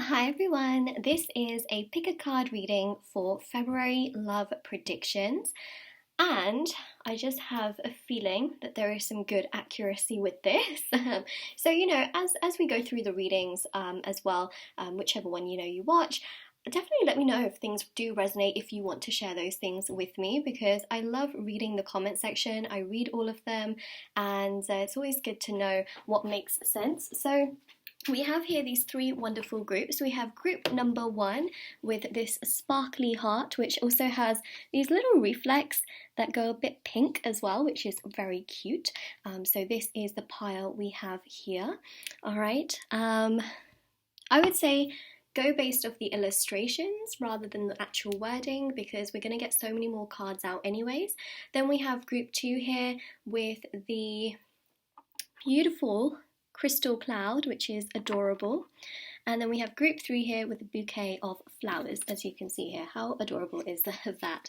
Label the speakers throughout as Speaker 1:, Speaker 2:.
Speaker 1: Hi everyone, this is a pick a card reading for February love predictions, and I just have a feeling that there is some good accuracy with this. So as we go through the readings as well, whichever one you watch, definitely let me know if things do resonate, if you want to share those things with me, because I love reading the comment section. I read all of them, and it's always good to know what makes sense. So we have here these three wonderful groups. We have group number one with this sparkly heart, which also has these little reflex that go a bit pink as well, which is very cute. So this is the pile we have here. All right. I would say go based off the illustrations rather than the actual wording, because we're going to get so many more cards out anyways. Then we have group two here with the beautiful crystal cloud, which is adorable. And then we have group three here with a bouquet of flowers, as you can see here. How adorable is that?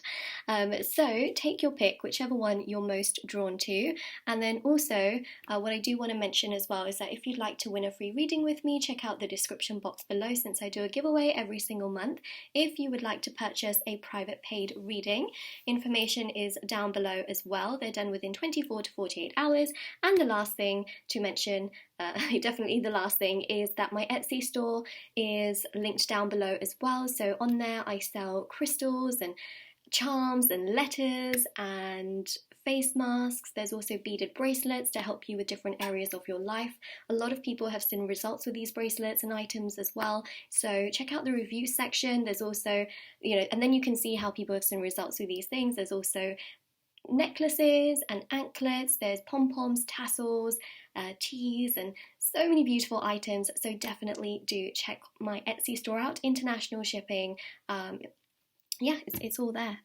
Speaker 1: So take your pick, whichever one you're most drawn to. And then also, what I do want to mention as well is that if you'd like to win a free reading with me, check out the description box below, since I do a giveaway every single month. If you would like to purchase a private paid reading, information is down below as well. They're done within 24 to 48 hours. And the last thing to mention, definitely the last thing, is that my Etsy store is linked down below as well. So on there I sell crystals and charms and letters and face masks. There's also beaded bracelets to help you with different areas of your life. A lot of people have seen results with these bracelets and items as well. So check out the review section. There's also, and then you can see how people have seen results with these things. There's also necklaces and anklets, there's pom-poms, tassels, teas, and so many beautiful items. So definitely do check my Etsy store out. International shipping, yeah, it's all there.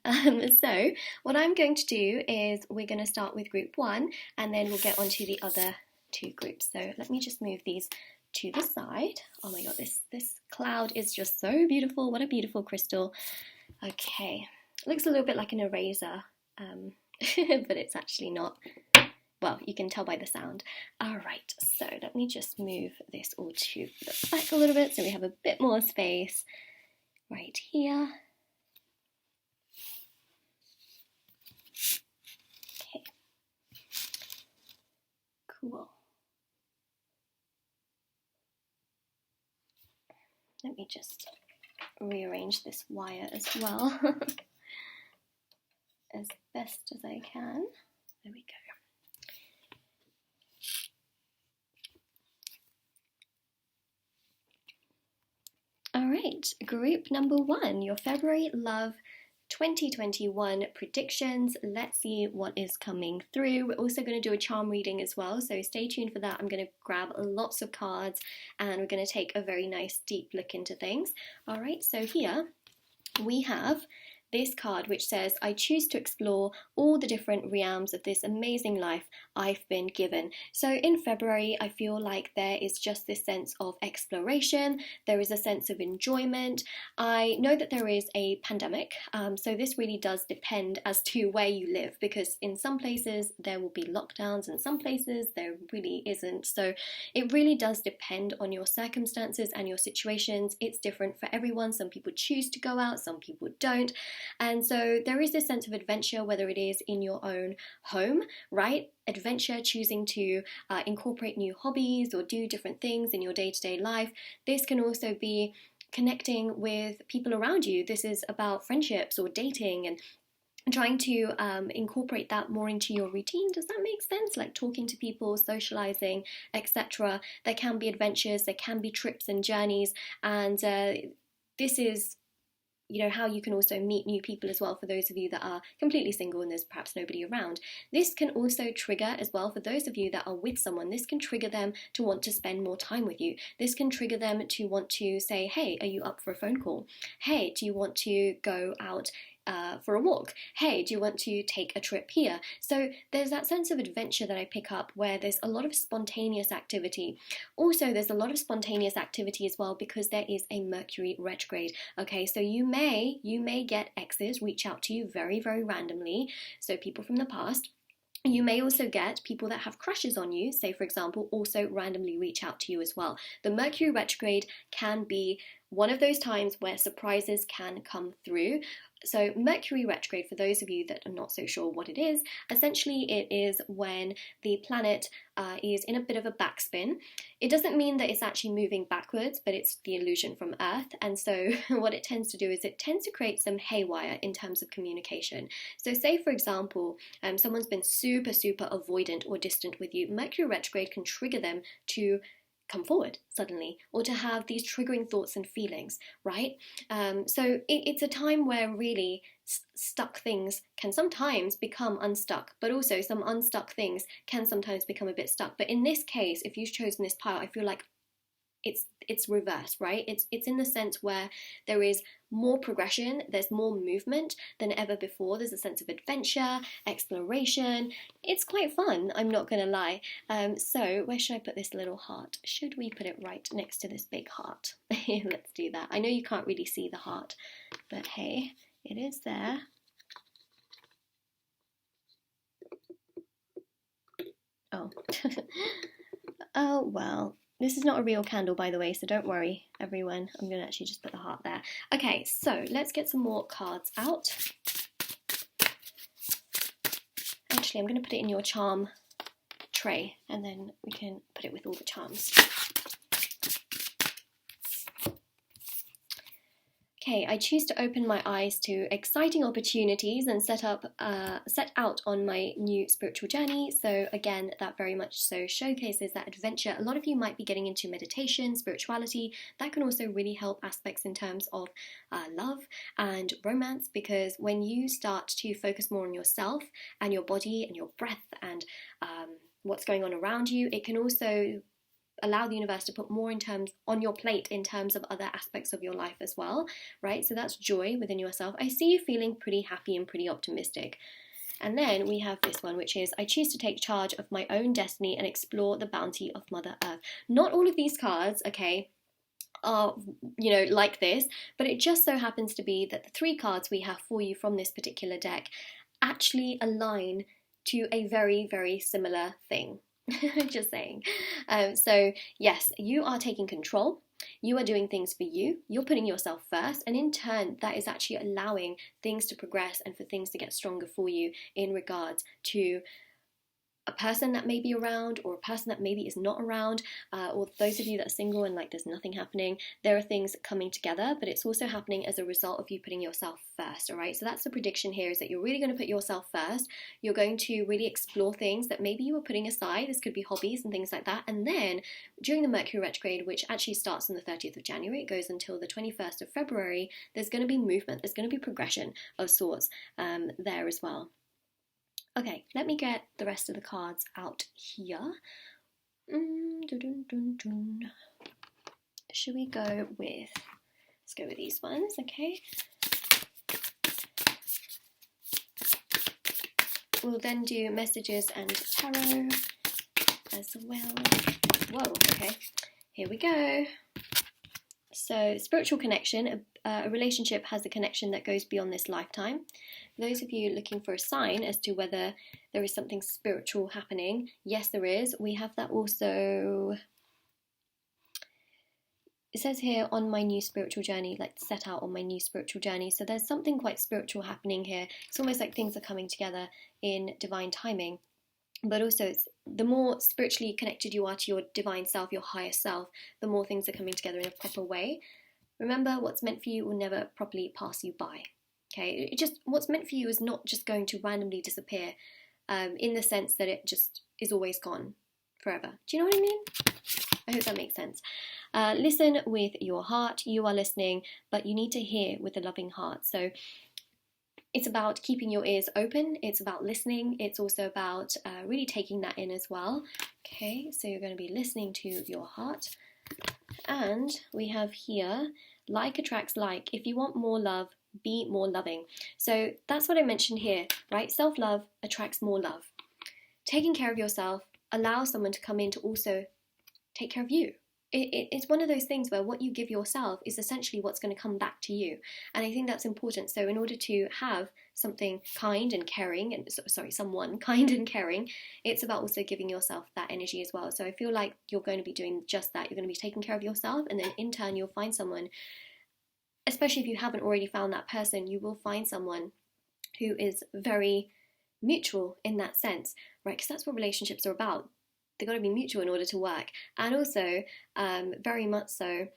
Speaker 1: So what I'm going to do is we're going to start with group one, and then we'll get on to the other two groups. So let me just move these to the side. Oh my god, this cloud is just so beautiful. What a beautiful crystal. Okay, looks a little bit like an eraser, but it's actually not. Well, you can tell by the sound. Alright, so let me just move this all to the back a little bit so we have a bit more space right here. Okay, cool. Let me just rearrange this wire as well as best as I can. There we go. Alright, group number one, your February love 2021 predictions. Let's see what is coming through. We're also going to do a charm reading as well, so stay tuned for that. I'm going to grab lots of cards and we're going to take a very nice deep look into things. Alright, so here we have this card which says, I choose to explore all the different realms of this amazing life I've been given. So in February, I feel like there is just this sense of exploration. There is a sense of enjoyment. I know that there is a pandemic, so this really does depend as to where you live, because in some places there will be lockdowns and some places there really isn't. So it really does depend on your circumstances and your situations. It's different for everyone. Some people choose to go out, some people don't. And so there is this sense of adventure, whether it is in your own home, right? Adventure, choosing to incorporate new hobbies or do different things in your day-to-day life. This can also be connecting with people around you. This is about friendships or dating and trying to incorporate that more into your routine. Does that make sense? Like talking to people, socializing, etc. There can be adventures, there can be trips and journeys, and this is how you can also meet new people as well, for those of you that are completely single and there's perhaps nobody around. This can also trigger as well, for those of you that are with someone, this can trigger them to want to spend more time with you. This can trigger them to want to say, hey, are you up for a phone call? Hey, do you want to go out for a walk? Hey, do you want to take a trip here? So there's that sense of adventure that I pick up, where there's a lot of spontaneous activity. Also, there's a lot of spontaneous activity as well because there is a Mercury retrograde. Okay, so you may get exes reach out to you very, very randomly. So people from the past. You may also get people that have crushes on you, say for example, also randomly reach out to you as well. The Mercury retrograde can be one of those times where surprises can come through. So Mercury retrograde, for those of you that are not so sure what it is, essentially it is when the planet is in a bit of a backspin. It doesn't mean that it's actually moving backwards, but it's the illusion from Earth. And so what it tends to do is it tends to create some haywire in terms of communication. So say, for example, someone's been super, super avoidant or distant with you. Mercury retrograde can trigger them to come forward suddenly, or to have these triggering thoughts and feelings, right? So it's a time where really stuck things can sometimes become unstuck, but also some unstuck things can sometimes become a bit stuck. But in this case, if you've chosen this pile, I feel like it's reversed, right? It's in the sense where there is more progression, there's more movement than ever before. There's a sense of adventure, exploration. It's quite fun, I'm not gonna lie. So where should I put this little heart? Should we put it right next to this big heart? Let's do that. I know you can't really see the heart, but hey, it is there. Oh. Oh well. This is not a real candle, by the way, so don't worry, everyone. I'm going to actually just put the heart there. Okay, so let's get some more cards out. Actually, I'm going to put it in your charm tray, and then we can put it with all the charms. Okay, I choose to open my eyes to exciting opportunities and set out on my new spiritual journey. So again, that very much so showcases that adventure. A lot of you might be getting into meditation, spirituality. That can also really help aspects in terms of love and romance, because when you start to focus more on yourself and your body and your breath and what's going on around you, it can also allow the universe to put more in terms on your plate in terms of other aspects of your life as well, right? So that's joy within yourself. I see you feeling pretty happy and pretty optimistic. And then we have this one, which is I choose to take charge of my own destiny and explore the bounty of Mother Earth. Not all of these cards, okay, are, you know, like this, but it just so happens to be that the 3 cards we have for you from this particular deck actually align to a very, very similar thing. Just saying. So yes, you are taking control. You are doing things for you. You're putting yourself first, and in turn, that is actually allowing things to progress and for things to get stronger for you in regards to a person that may be around, or a person that maybe is not around, or those of you that are single and like there's nothing happening. There are things coming together, but it's also happening as a result of you putting yourself first. All right, so that's the prediction here, is that you're really going to put yourself first. You're going to really explore things that maybe you were putting aside. This could be hobbies and things like that. And then during the Mercury retrograde, which actually starts on the 30th of January, it goes until the 21st of February, there's going to be movement, there's going to be progression of sorts there as well. Okay, let me get the rest of the cards out here. Should we go with, let's go with these ones, okay? We'll then do messages and tarot as well. Whoa, okay, here we go. So, spiritual connection, a relationship has a connection that goes beyond this lifetime. Those of you looking for a sign as to whether there is something spiritual happening, yes, there is. We have that also. It says here, on my new spiritual journey, like set out on my new spiritual journey. So there's something quite spiritual happening here. It's almost like things are coming together in divine timing. But also, it's, the more spiritually connected you are to your divine self, your higher self, the more things are coming together in a proper way. Remember, what's meant for you will never properly pass you by. Okay, what's meant for you is not just going to randomly disappear, in the sense that it just is always gone forever. Do you know what I mean? I hope that makes sense. Listen with your heart. You are listening, but you need to hear with a loving heart. So it's about keeping your ears open. It's about listening. It's also about really taking that in as well. Okay, so you're going to be listening to your heart. And we have here, like attracts like. If you want more love, be more loving. So that's what I mentioned here, right? Self-love attracts more love. Taking care of yourself allows someone to come in to also take care of you. It's one of those things where what you give yourself is essentially what's going to come back to you. And I think that's important. So in order to have something kind and caring, and someone kind and caring, it's about also giving yourself that energy as well. So I feel like you're going to be doing just that. You're going to be taking care of yourself, and then in turn you'll find someone especially if you haven't already found that person, you will find someone who is very mutual in that sense, right? Because that's what relationships are about. They've got to be mutual in order to work, and also very much so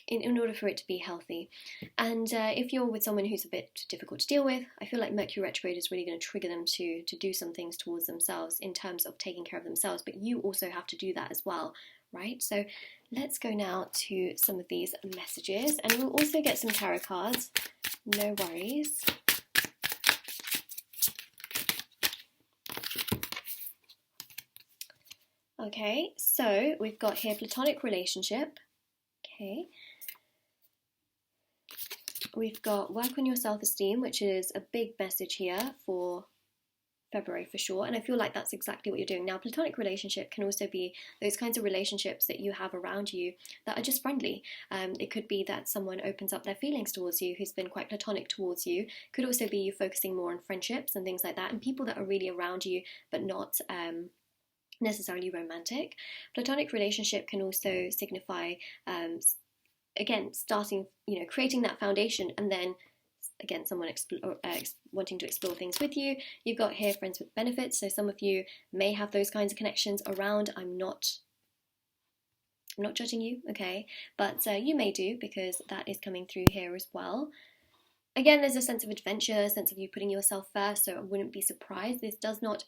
Speaker 1: in order for it to be healthy. And if you're with someone who's a bit difficult to deal with, I feel like Mercury retrograde is really going to trigger them to do some things towards themselves in terms of taking care of themselves, but you also have to do that as well, right? So let's go now to some of these messages, and we'll also get some tarot cards, no worries. Okay, so we've got here platonic relationship. Okay. We've got work on your self-esteem, which is a big message here for February for sure, and I feel like that's exactly what you're doing. Now, platonic relationship can also be those kinds of relationships that you have around you that are just friendly. It could be that someone opens up their feelings towards you who's been quite platonic towards you. Could also be you focusing more on friendships and things like that, and people that are really around you but not necessarily romantic. Platonic relationship can also signify again, starting, creating that foundation, and then again, someone wanting to explore things with you. You've got here friends with benefits, so some of you may have those kinds of connections around. I'm not judging you, okay, but you may do, because that is coming through here as well. Again, there's a sense of adventure, a sense of you putting yourself first, so I wouldn't be surprised. This does not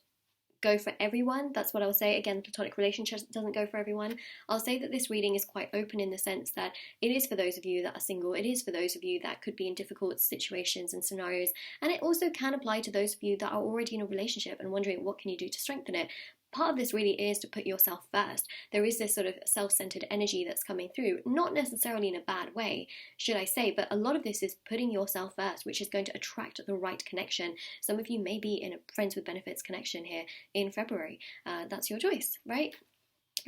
Speaker 1: go for everyone. That's what I'll say. Again, platonic relationships doesn't go for everyone. I'll say that this reading is quite open in the sense that it is for those of you that are single. It is for those of you that could be in difficult situations and scenarios. And it also can apply to those of you that are already in a relationship and wondering what can you do to strengthen it. Part of this really is to put yourself first. There is this sort of self-centered energy that's coming through, not necessarily in a bad way, should I say, but a lot of this is putting yourself first, which is going to attract the right connection. Some of you may be in a friends with benefits connection here in February. That's your choice, right?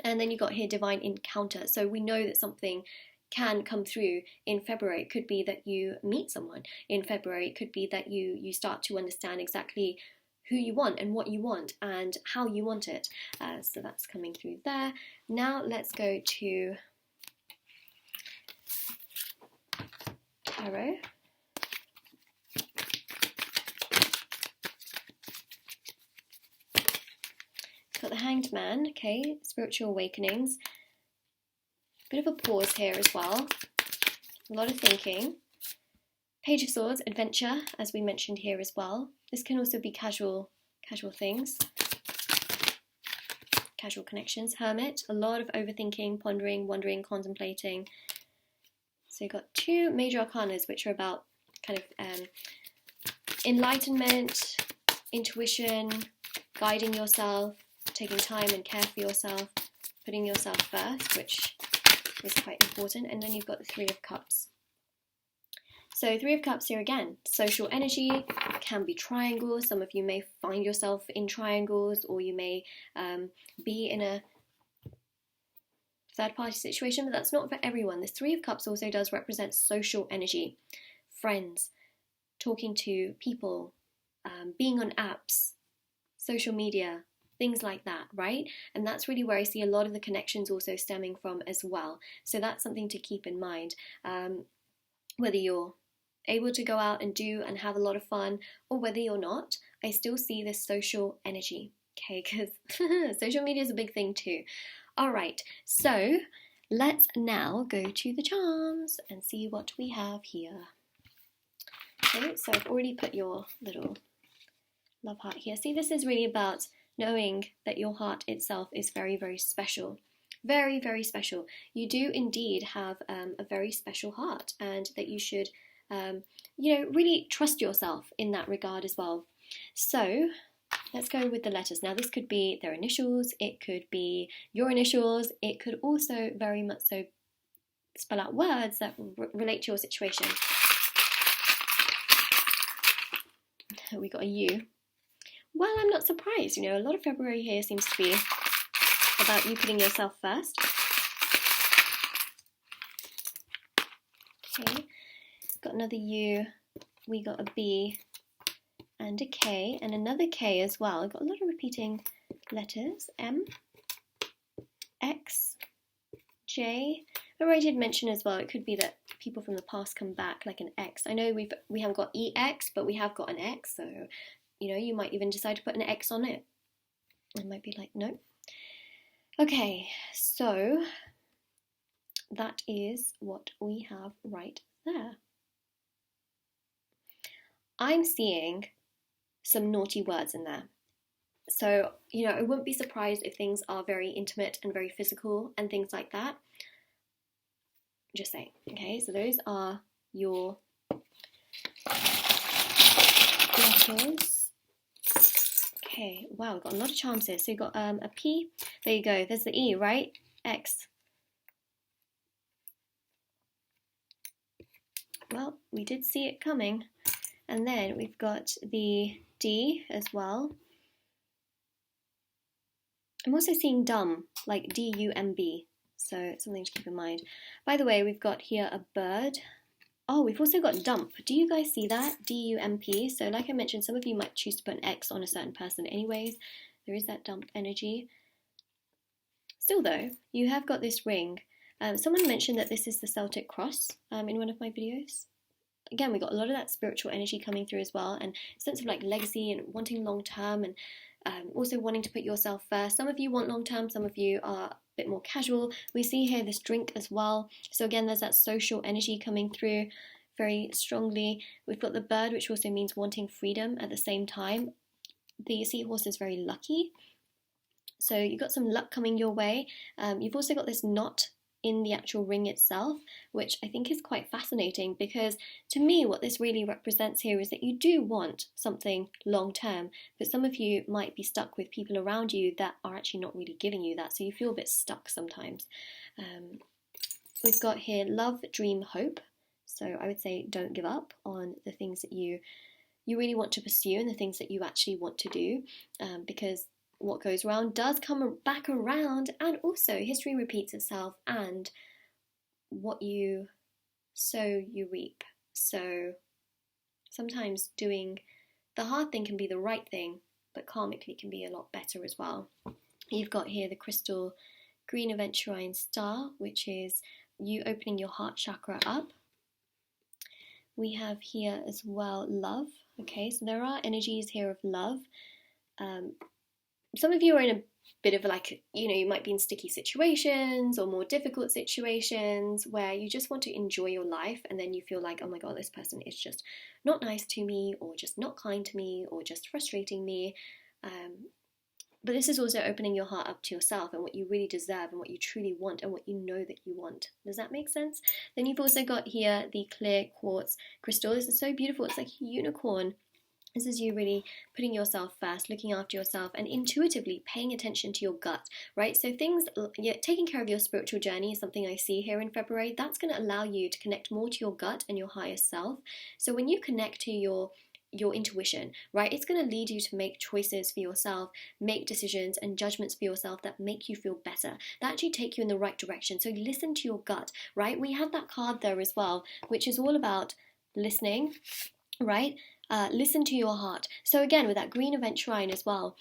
Speaker 1: And then you've got here divine encounter. So we know that something can come through in February. It could be that you meet someone in February. It could be that you start to understand exactly who you want and what you want and how you want it. So that's coming through there. Now let's go to tarot. Got the Hanged Man, okay, spiritual awakenings. Bit of a pause here as well. A lot of thinking. Page of Swords, adventure, as we mentioned here as well. This can also be casual things, casual connections. Hermit, a lot of overthinking, pondering, wondering, contemplating. So you've got two major arcanas, which are about kind of enlightenment, intuition, guiding yourself, taking time and care for yourself, putting yourself first, which is quite important. And then you've got the Three of Cups. So Three of Cups here again, social energy, can be triangles. Some of you may find yourself in triangles, or you may be in a third party situation, but that's not for everyone. This Three of Cups also does represent social energy, friends, talking to people, being on apps, social media, things like that, right? And that's really where I see a lot of the connections also stemming from as well. So that's something to keep in mind. Whether you're able to go out and do and have a lot of fun, or whether you're not, I still see this social energy, okay, because social media is a big thing too. All right, so let's now go to the charms and see what we have here. Okay, so I've already put your little love heart here. See, this is really about knowing that your heart itself is very, very special. Very, very special. You do indeed have a very special heart, and that you should really trust yourself in that regard as well. So let's go with the letters. Now this could be their initials, it could be your initials, it could also very much so spell out words that relate to your situation. We got a U. Well, I'm not surprised, a lot of February here seems to be about you putting yourself first. Okay, got another U, we got a B and a K, and another K as well. I've got a lot of repeating letters. M, X, J. I did mention as well, it could be that people from the past come back, like an X. I know we haven't got EX, but we have got an X, so you know, you might even decide to put an X on it. It might be like, no. Okay, so that is what we have right there. I'm seeing some naughty words in there. So, you know, I wouldn't be surprised if things are very intimate and very physical and things like that. Just saying. Okay, so those are your letters. Okay, wow, we've got a lot of charms here. So you've got a P. There you go. There's the E, right? X. Well, we did see it coming. And then we've got the D as well. I'm also seeing dumb, like D-U-M-B, so something to keep in mind. By the way, we've got here a bird. Oh, we've also got dump. Do you guys see that? D-U-M-P. So like I mentioned, some of you might choose to put an X on a certain person anyways. There is that dump energy. Still though, you have got this ring. Someone mentioned that this is the Celtic cross in one of my videos. Again, we got a lot of that spiritual energy coming through as well, and a sense of like legacy and wanting long term, and also wanting to put yourself first. Some of you want long term, some of you are a bit more casual. We see here this drink as well. So again, there's that social energy coming through very strongly. We've got the bird, which also means wanting freedom at the same time. The seahorse is very lucky. So you've got some luck coming your way. You've also got this knot in the actual ring itself, which I think is quite fascinating, because to me what this really represents here is that you do want something long term, but some of you might be stuck with people around you that are actually not really giving you that, so you feel a bit stuck sometimes. We've got here love, dream, hope. So I would say don't give up on the things that you really want to pursue and the things that you actually want to do, because what goes around does come back around, and also history repeats itself, and what you sow you reap. So sometimes doing the hard thing can be the right thing, but karmically can be a lot better as well. You've got here the crystal green aventurine star, which is you opening your heart chakra up. We have here as well love. Okay, so there are energies here of love. Some of you are in a bit of like, you know, you might be in sticky situations or more difficult situations where you just want to enjoy your life, and then you feel like, oh my god, this person is just not nice to me, or just not kind to me, or just frustrating me. But this is also opening your heart up to yourself and what you really deserve and what you truly want and what you know that you want. Does that make sense? Then you've also got here the clear quartz crystal. This is so beautiful. It's like a unicorn. This is you really putting yourself first, looking after yourself, and intuitively paying attention to your gut, right? So things, taking care of your spiritual journey is something I see here in February. That's going to allow you to connect more to your gut and your higher self. So when you connect to your intuition, right, it's going to lead you to make choices for yourself, make decisions and judgments for yourself that make you feel better, that actually take you in the right direction. So listen to your gut, right? We have that card there as well, which is all about listening, right? Listen to your heart. So again, with that green aventurine as well,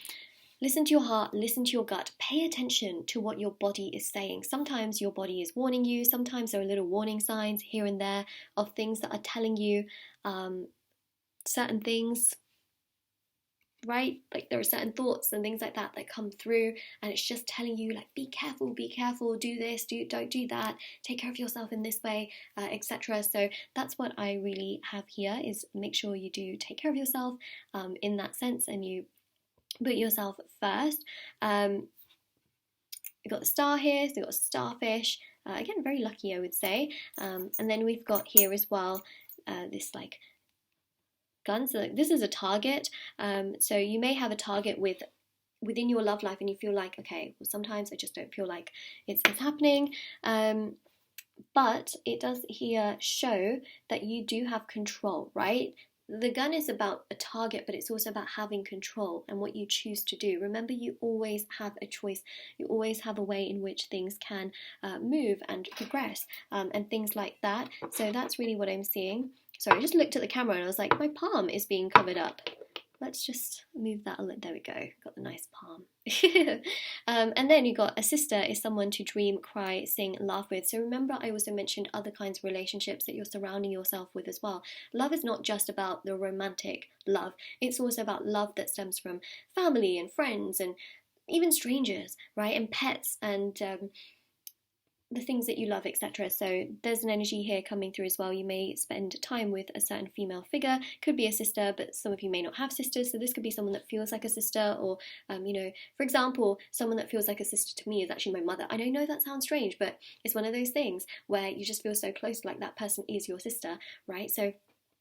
Speaker 1: listen to your heart, listen to your gut, pay attention to what your body is saying. Sometimes your body is warning you, sometimes there are little warning signs here and there of things that are telling you certain things, right? Like there are certain thoughts and things like that that come through, and it's just telling you like, be careful, do this, don't do that, take care of yourself in this way, etc. So that's what I really have here, is make sure you do take care of yourself in that sense, and you put yourself first. You've got the star here, so you've got a starfish, again very lucky I would say, and then we've got here as well this like gun. So this is a target. So you may have a target within your love life, and you feel like, okay, well, sometimes I just don't feel like it's happening. But it does here show that you do have control, right? The gun is about a target, but it's also about having control and what you choose to do. Remember, you always have a choice. You always have a way in which things can move and progress, and things like that. So that's really what I'm seeing. Sorry, I just looked at the camera and I was like, my palm is being covered up. let's just move that a little. There we go. Got the nice palm. And then you got a sister is someone to dream, cry, sing, laugh with. So remember, I also mentioned other kinds of relationships that you're surrounding yourself with as well. Love is not just about the romantic love. It's also about love that stems from family and friends and even strangers, right? And pets and the things that you love, etc. So there's an energy here coming through as well. You may spend time with a certain female figure, could be a sister, but some of you may not have sisters, so this could be someone that feels like a sister, or for example, someone that feels like a sister to me is actually my mother. I don't know, that sounds strange, but it's one of those things where you just feel so close, like that person is your sister, right? So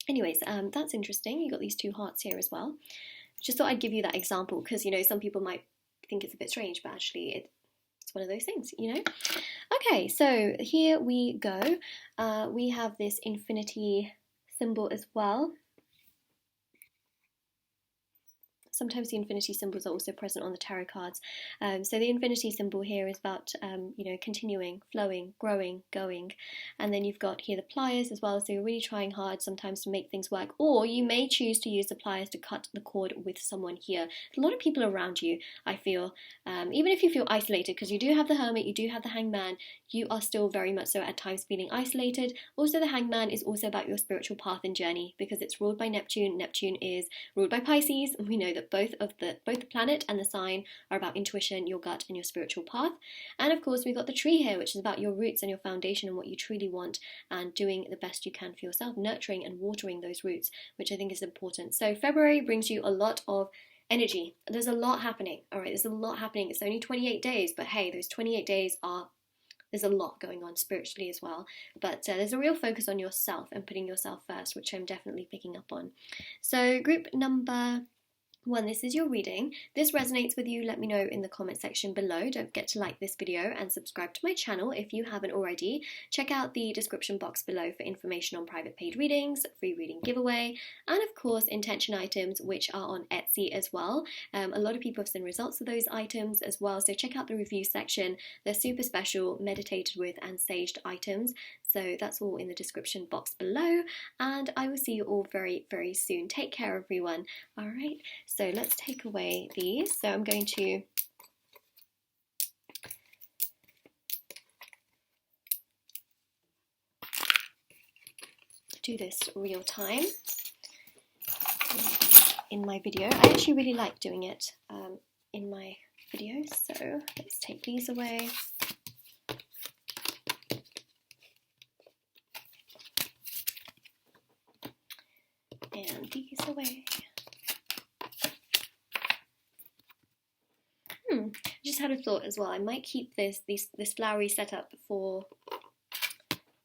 Speaker 1: anyways, that's interesting. You got these two hearts here as well. Just thought I'd give you that example because some people might think it's a bit strange, but actually it's one of those things, Okay, so here we go. We have this infinity symbol as well. Sometimes the infinity symbols are also present on the tarot cards. So the infinity symbol here is about, continuing, flowing, growing, going. And then you've got here the pliers as well. So you're really trying hard sometimes to make things work. Or you may choose to use the pliers to cut the cord with someone here. A lot of people around you, I feel. Even if you feel isolated, because you do have the Hermit, you do have the Hangman, you are still very much so at times feeling isolated. Also, the Hangman is also about your spiritual path and journey because it's ruled by Neptune. Neptune is ruled by Pisces, and we know that both the planet and the sign are about intuition, your gut, and your spiritual path. And of course, we've got the tree here, which is about your roots and your foundation and what you truly want, and doing the best you can for yourself, nurturing and watering those roots, which I think is important. So February brings you a lot of energy. There's a lot happening. All right, there's a lot happening. It's only 28 days, but hey, those 28 days there's a lot going on spiritually as well, but there's a real focus on yourself and putting yourself first, which I'm definitely picking up on. So group number 1, this is your reading. This resonates with you, let me know in the comment section below. Don't forget to like this video and subscribe to my channel if you haven't already. Check out the description box below for information on private paid readings, free reading giveaway, and of course intention items, which are on Etsy as well. A lot of people have seen results of those items as well, so check out the review section. They're super special, meditated with and saged items. So that's all in the description box below, and I will see you all very, very soon. Take care, everyone. All right, so let's take away these. So I'm going to do this real time in my video. I actually really like doing it in my videos, so let's take these away. And these away. Just had a thought as well. I might keep this flowery setup for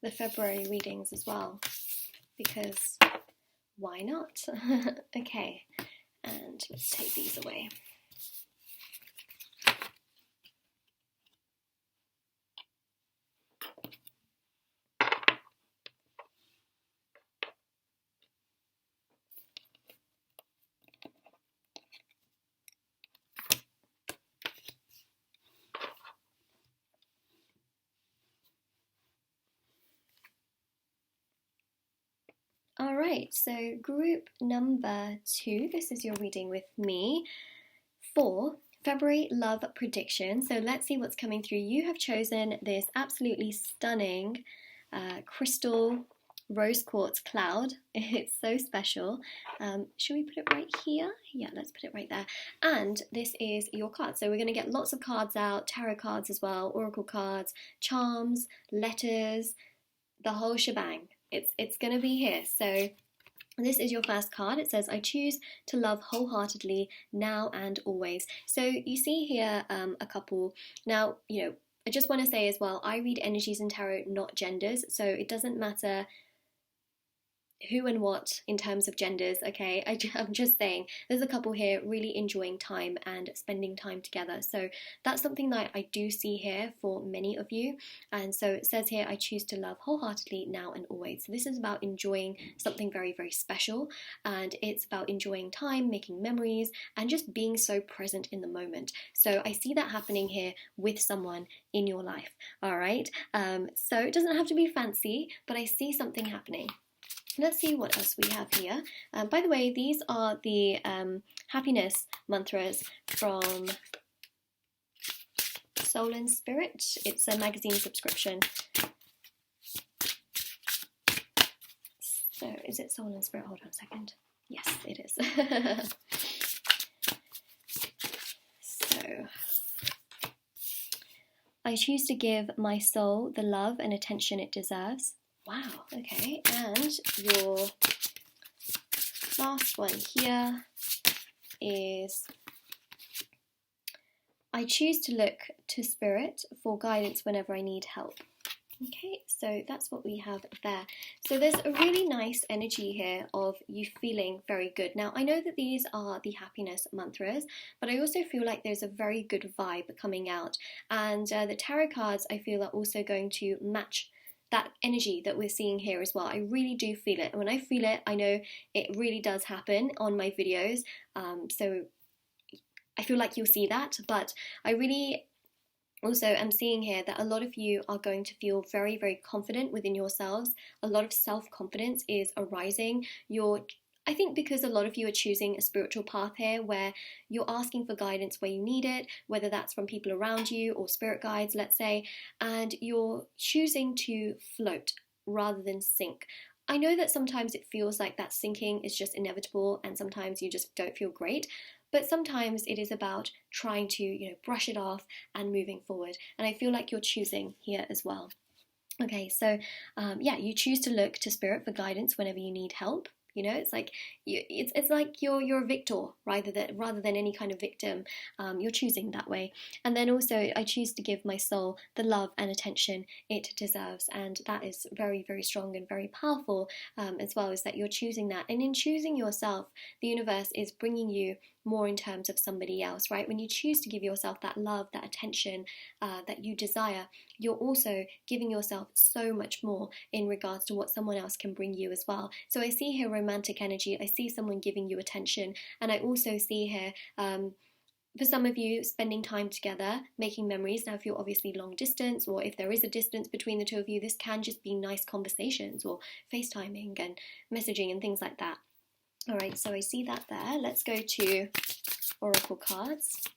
Speaker 1: the February readings as well, because why not? Okay, and let's take these away. Alright, so group number 2, this is your reading with me for February love prediction. So let's see what's coming through. You have chosen this absolutely stunning crystal rose quartz cloud. It's so special. Should we put it right here? Yeah, let's put it right there. And this is your card. So we're going to get lots of cards out, tarot cards as well, oracle cards, charms, letters, the whole shebang. It's going to be here. So this is your first card. It says, I choose to love wholeheartedly now and always. So you see here a couple. Now, I just want to say as well, I read energies in tarot, not genders. So it doesn't matter who and what in terms of genders, okay? I'm just saying there's a couple here really enjoying time and spending time together. So that's something that I do see here for many of you. And so it says here, I choose to love wholeheartedly now and always. So this is about enjoying something very, very special. And it's about enjoying time, making memories, and just being so present in the moment. So I see that happening here with someone in your life, all right? So it doesn't have to be fancy, but I see something happening. let's see what else we have here. By the way, these are the happiness mantras from Soul and Spirit. It's a magazine subscription. So, is it Soul and Spirit? Hold on a second. Yes, it is. So, I choose to give my soul the love and attention it deserves. Wow, okay. And your last one here is, I choose to look to Spirit for guidance whenever I need help. Okay, so that's what we have there. So there's a really nice energy here of you feeling very good. Now, I know that these are the happiness mantras, but I also feel like there's a very good vibe coming out. And the tarot cards, I feel, are also going to match that energy that we're seeing here as well. I really do feel it. And when I feel it, I know it really does happen on my videos. So I feel like you'll see that, but I really also I'm seeing here that a lot of you are going to feel very, very confident within yourselves. A lot of self-confidence is arising. I think because a lot of you are choosing a spiritual path here where you're asking for guidance where you need it, whether that's from people around you or spirit guides, let's say, and you're choosing to float rather than sink. I know that sometimes it feels like that sinking is just inevitable and sometimes you just don't feel great. But sometimes it is about trying to, brush it off and moving forward. And I feel like you're choosing here as well. Okay, so you choose to look to Spirit for guidance whenever you need help. It's like you're a victor rather than any kind of victim. You're choosing that way. And then also, I choose to give my soul the love and attention it deserves, and that is very, very strong and very powerful. As well as that you're choosing that, and in choosing yourself, the universe is bringing you more in terms of somebody else, right? When you choose to give yourself that love, that attention that you desire, you're also giving yourself so much more in regards to what someone else can bring you as well. So I see here romantic energy, I see someone giving you attention, and I also see here for some of you spending time together, making memories. Now if you're obviously long distance, or if there is a distance between the two of you, this can just be nice conversations or FaceTiming and messaging and things like that. Alright, so I see that there. Let's go to Oracle cards.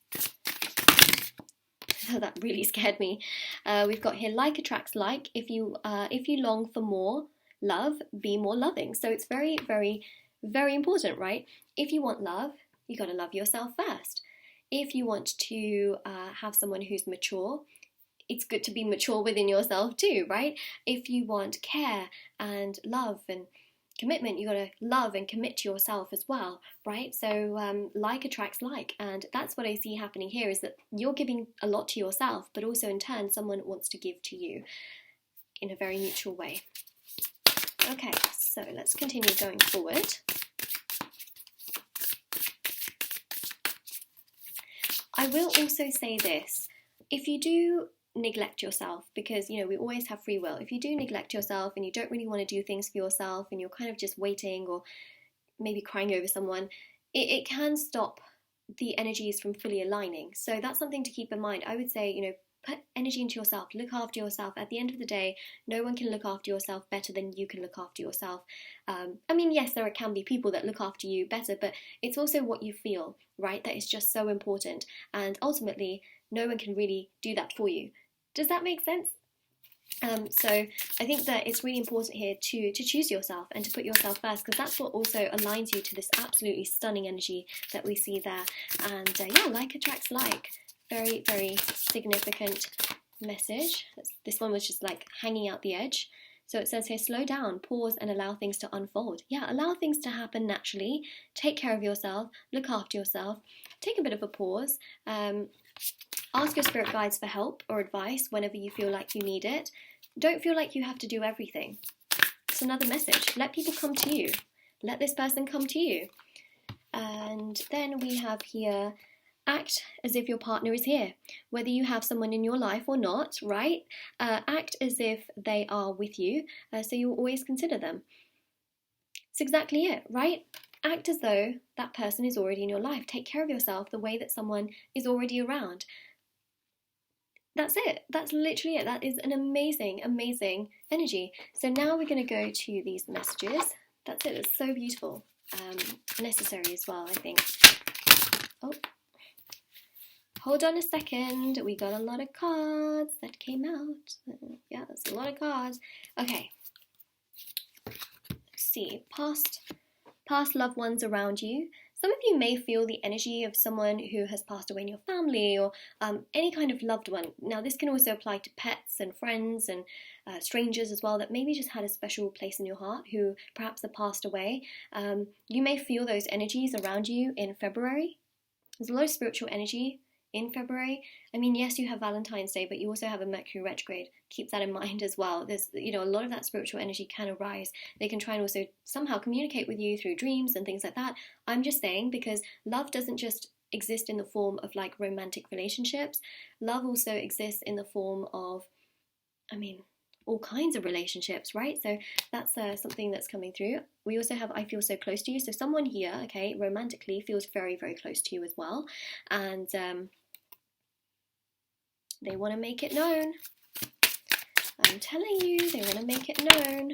Speaker 1: Oh, that really scared me. We've got here, like attracts like. If you long for more love, be more loving. So it's very, very, very important, right? If you want love, you got to love yourself first. If you want to have someone who's mature, it's good to be mature within yourself too, right? If you want care and love and commitment, you got to love and commit to yourself as well, right? So like attracts like, and that's what I see happening here, is that you're giving a lot to yourself, but also in turn someone wants to give to you in a very mutual way. Okay, so let's continue going forward. I will also say this, if you do neglect yourself, because we always have free will. If you do neglect yourself and you don't really want to do things for yourself and you're kind of just waiting or maybe crying over someone, it can stop the energies from fully aligning. So that's something to keep in mind. I would say, put energy into yourself, look after yourself. At the end of the day, no one can look after yourself better than you can look after yourself. Yes, there can be people that look after you better, but it's also what you feel, right? That is just so important. And ultimately, no one can really do that for you. Does that make sense? So I think that it's really important here to choose yourself and to put yourself first, because that's what also aligns you to this absolutely stunning energy that we see there. And like attracts like. Very, very significant message. This one was just like hanging out the edge. So it says here, slow down, pause, and allow things to unfold. Yeah, allow things to happen naturally. Take care of yourself. Look after yourself. Take a bit of a pause. Ask your spirit guides for help or advice whenever you feel like you need it. Don't feel like you have to do everything. It's another message. Let people come to you. Let this person come to you. And then we have here, act as if your partner is here. Whether you have someone in your life or not, right? Act as if they are with you, so you'll always consider them. It's exactly it, right? Act as though that person is already in your life. Take care of yourself the way that someone is already around. That's it. That's literally it. That is an amazing, amazing energy. So now we're going to go to these messages that's it. It's so beautiful. Necessary as well, I think. Oh, hold on a second. We got a lot of cards that came out. Yeah, that's a lot of cards. Okay. Let's see. Past loved ones around you. Some of you may feel the energy of someone who has passed away in your family, or any kind of loved one. Now, this can also apply to pets and friends and strangers as well, that maybe just had a special place in your heart, who perhaps have passed away. You may feel those energies around you in February. There's a lot of spiritual energy in February. I mean, yes, you have Valentine's Day, but you also have a Mercury retrograde. Keep that in mind as well. There's, a lot of that spiritual energy can arise. They can try and also somehow communicate with you through dreams and things like that. I'm just saying, because love doesn't just exist in the form of like romantic relationships. Love also exists in the form of, all kinds of relationships, right? So that's something that's coming through. We also have I feel so close to you. So someone here, okay, romantically feels very, very close to you as well. And they want to make it known. I'm telling you, they want to make it known.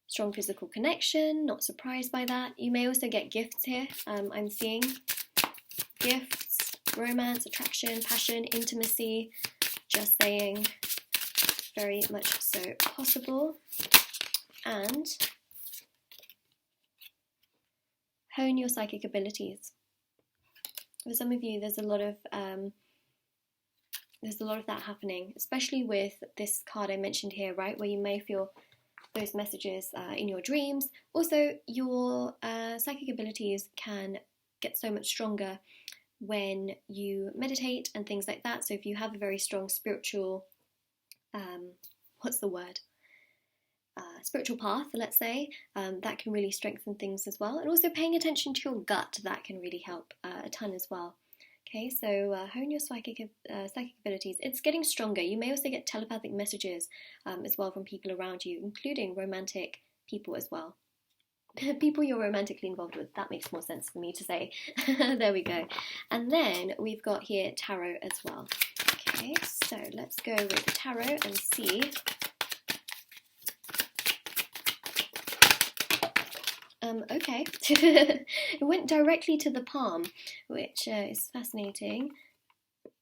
Speaker 1: Strong physical connection, not surprised by that. You may also get gifts here. I'm seeing gifts, romance, attraction, passion, intimacy. Just saying, very much so possible. And hone your psychic abilities. For some of you, there's a lot of that happening, especially with this card I mentioned here, right, where you may feel those messages in your dreams. Also, your psychic abilities can get so much stronger when you meditate and things like that. So if you have a very strong spiritual, spiritual path, let's say, that can really strengthen things as well. And also paying attention to your gut, that can really help a ton as well. Okay, so hone your psychic abilities. It's getting stronger. You may also get telepathic messages as well from people around you, including romantic people as well. People you're romantically involved with. That makes more sense for me to say. There we go. And then we've got here tarot as well. Okay, so let's go with tarot and see. Okay. It went directly to the palm, which is fascinating.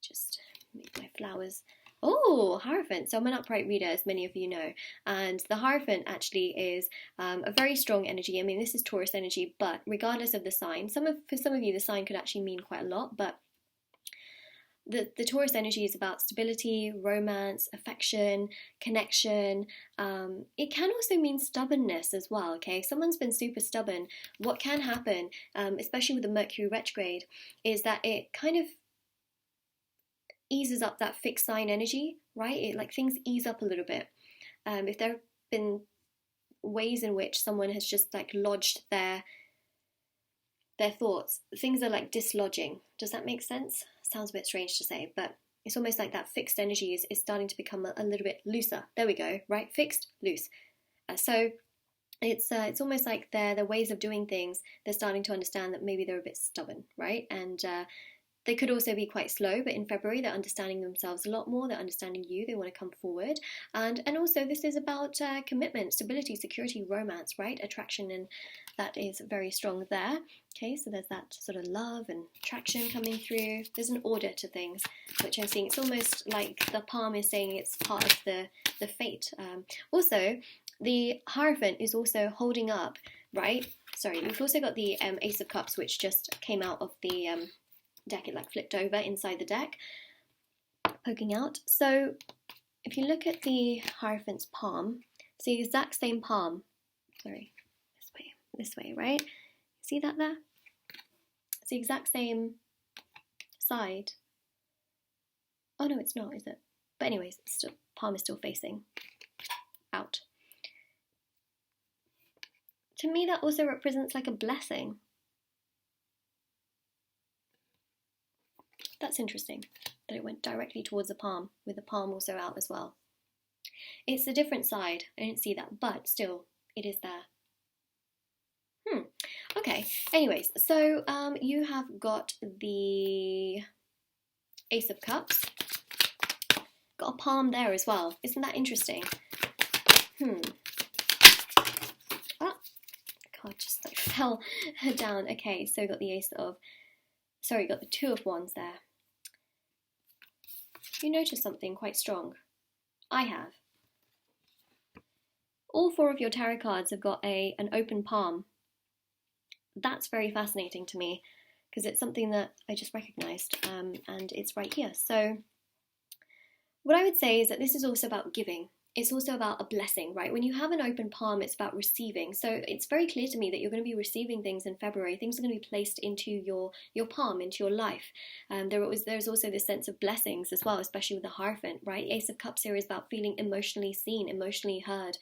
Speaker 1: Just make my flowers. Oh, Hierophant. So I'm an upright reader, as many of you know. And the Hierophant actually is a very strong energy. I mean, this is Taurus energy, but regardless of the sign, for some of you, the sign could actually mean quite a lot. But the Taurus energy is about stability, romance, affection, connection. It can also mean stubbornness as well, okay? If someone's been super stubborn, what can happen, especially with the Mercury retrograde, is that it kind of eases up that fixed sign energy, right? Things ease up a little bit. If there have been ways in which someone has just lodged their thoughts, things are dislodging. Does that make sense? Sounds a bit strange to say, but it's almost like that fixed energy is starting to become a little bit looser. There we go, right? Fixed, loose. So it's almost like their ways of doing things, they're starting to understand that maybe they're a bit stubborn, right? And they could also be quite slow, but in February they're understanding themselves a lot more, they're understanding you, they want to come forward. And also this is about commitment, stability, security, romance, right? Attraction, and that is very strong there. Okay, so there's that sort of love and attraction coming through. There's an order to things, which I'm seeing. It's almost like the palm is saying it's part of the fate. Also, the Hierophant is also holding up, right? Sorry, we've also got the Ace of Cups, which just came out of the deck. It flipped over inside the deck, poking out. So if you look at the Hierophant's palm, it's the exact same palm. Sorry, this way, right? See that there? It's the exact same side. Oh no, it's not, is it? But anyways, palm is still facing out. To me, that also represents a blessing. That's interesting, that it went directly towards the palm, with the palm also out as well. It's a different side, I didn't see that, but still, it is there. Okay, anyways, so you have got the Ace of Cups, got a palm there as well. Isn't that interesting? fell down. Okay, so got the got the Two of Wands there. You notice something quite strong. I have. All 4 of your tarot cards have got an open palm. That's very fascinating to me because it's something that I just recognised, and it's right here. So what I would say is that this is also about giving. It's also about a blessing, right? When you have an open palm, it's about receiving. So it's very clear to me that you're going to be receiving things in February. Things are going to be placed into your palm, into your life. There's also this sense of blessings as well, especially with the Hierophant, right? Ace of Cups here is about feeling emotionally seen, emotionally heard.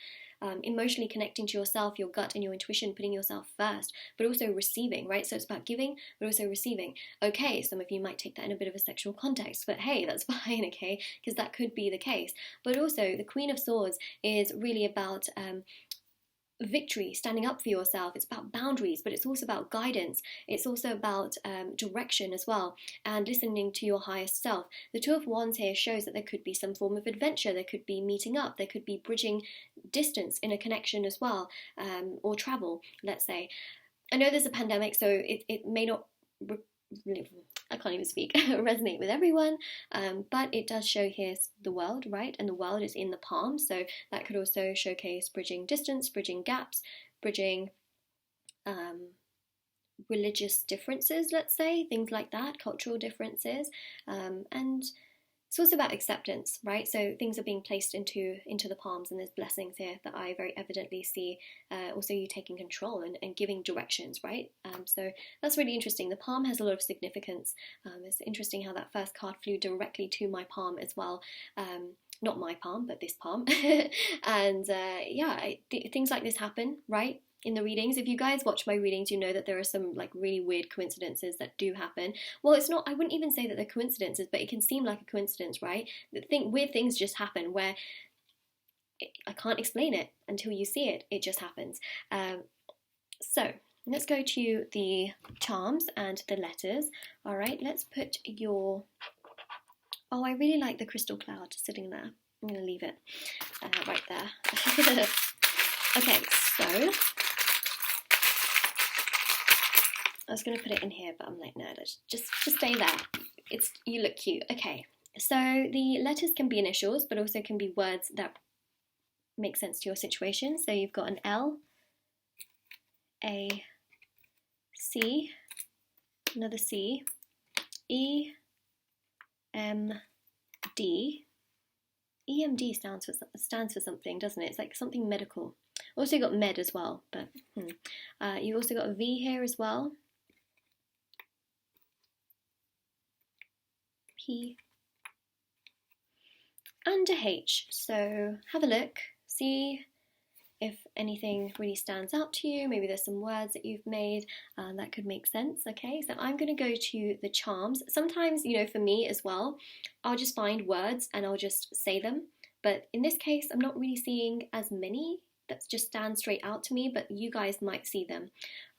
Speaker 1: Emotionally connecting to yourself, your gut and your intuition, putting yourself first, but also receiving, right? So it's about giving, but also receiving. Okay, some of you might take that in a bit of a sexual context, but hey, that's fine, okay? Because that could be the case. But also, the Queen of Swords is really about victory, standing up for yourself. It's about boundaries, but it's also about guidance. It's also about direction as well, and listening to your highest self. The Two of Wands here shows that there could be some form of adventure. There could be meeting up. There could be bridging distance in a connection as well, or travel, let's say. I know there's a pandemic, so it may not I can't even speak, resonate with everyone, but it does show here the world, right? And the world is in the palm, so that could also showcase bridging distance, bridging gaps, bridging religious differences, let's say, things like that, cultural differences, and it's also about acceptance, right? So things are being placed into the palms, and there's blessings here that I very evidently see. Also you taking control and giving directions, right? So that's really interesting. The palm has a lot of significance. It's interesting how that first card flew directly to my palm as well. Not my palm, but this palm. And things like this happen, right? In the readings. If you guys watch my readings, you know that there are some like really weird coincidences that do happen. Well, it's not, I wouldn't even say that they're coincidences, but it can seem like a coincidence, right? Weird things just happen where I can't explain it until you see it. It just happens. So let's go to the charms and the letters. All right, let's put your... Oh, I really like the crystal cloud sitting there. I'm going to leave it right there. Okay, so I was going to put it in here, but I'm like, no, let's just stay there. You look cute. Okay, so the letters can be initials, but also can be words that make sense to your situation. So you've got an L, A, C, another C, E, M, D. EMD stands for something, doesn't it? It's like something medical. Also got med as well, but you've also got a V here as well. P and a H. So have a look, see if anything really stands out to you. Maybe there's some words that you've made that could make sense. Okay, so I'm going to go to the charms. Sometimes, you know, for me as well, I'll just find words and I'll just say them. But in this case, I'm not really seeing as many that just stand straight out to me, but you guys might see them.